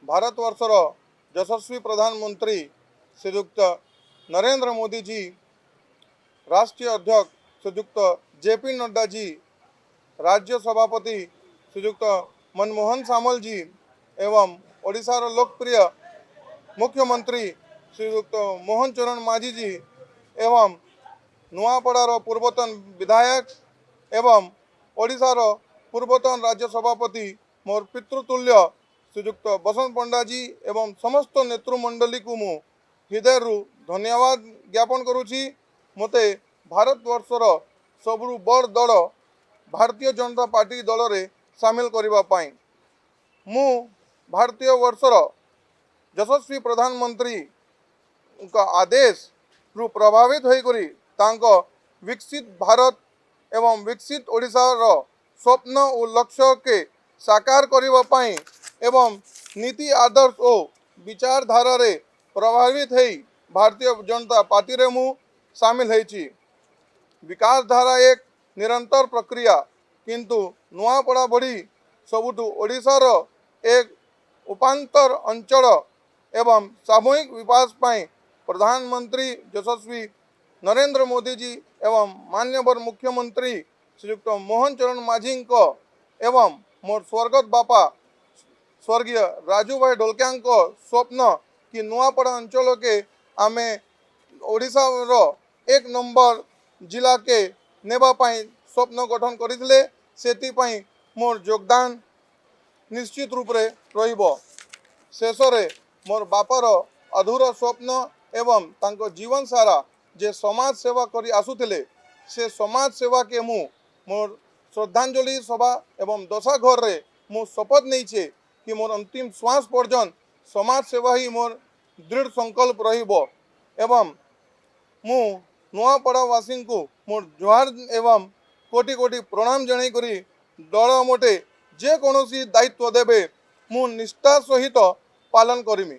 ଭାରତବର୍ଷର ଯଶସ୍ୱୀ ପ୍ରଧାନମନ୍ତ୍ରୀ ଶ୍ରୀଯୁକ୍ତ नरेंद्र मोदी जी, राष्ट्रीय अध्यक्ष श्रीयुक्त जेपी नड्डा जी, राज्य सभापति श्रीयुक्त मनमोहन सामल जी एवं ओडिशार लोकप्रिय मुख्यमंत्री श्रीयुक्त मोहन चरण माझी जी एवं नुआपड़ार पूर्वतन विधायक एवं ओडिशार पूर्वतन राज्य सभापति मोर पितृतुल्य श्रीयुक्त बसंत पंडा जी एवं समस्त नेतृमंडली को मु हृदय धन्यवाद ज्ञापन करुछि। मते भारतवर्षर सबुरु बड़ दल भारतीय जनता पार्टी दल रे सामिल करबा पाई मु भारतीय वर्षर यशस्वी प्रधानमंत्री का आदेश रु प्रभावित होइकरी तांको विकसित भारत एवं विकसित ओडिशार स्वप्न और लक्ष्य के साकार करबा पाई एवं नीति आदर्श और विचारधारा रे प्रभावित है भारतीय जनता पार्टी रे मु सामिल है। विकास धारा एक निरंतर प्रक्रिया किंतु नुआपड़ा बड़ी सबुठु ओडिशार एक उपांतर अंचल एवं सामूहिक विकास पाई प्रधानमंत्री यशस्वी नरेंद्र मोदी जी एवं मान्यवर मुख्यमंत्री श्रीयुक्त मोहन चरण माझी को एवं मोर स्वर्गत बापा स्वर्गीय राजू भाई ढोलकिया को स्वप्न कि नुआपड़ा अंचल के आमे ओडिशा रो एक नंबर जिला के नेबा पाई स्वप्न गठन करिथिले सेति पाई मोर योगदान निश्चित रूप रे रहिबो। शेष रे मोर बापर अधूरा स्वप्न एवं तांको जीवन सारा जे समाज सेवा करी आसुथिले से समाज सेवा के मु मोर श्रद्धांजलि सभा एवं दशा घर रे मु शपथ नहीं छे कि मोर अंतिम श्वास पर्यंत समाज सेवा ही मोर दृढ़ संकल्प रहिबो एवं मु नुआपड़ावासी को मोर जोहार एवं कोटि कोटि प्रणाम जणाई करी दल मोटे जे कोनोसी दायित्व देबे मु निष्ठा सहित पालन करिमि।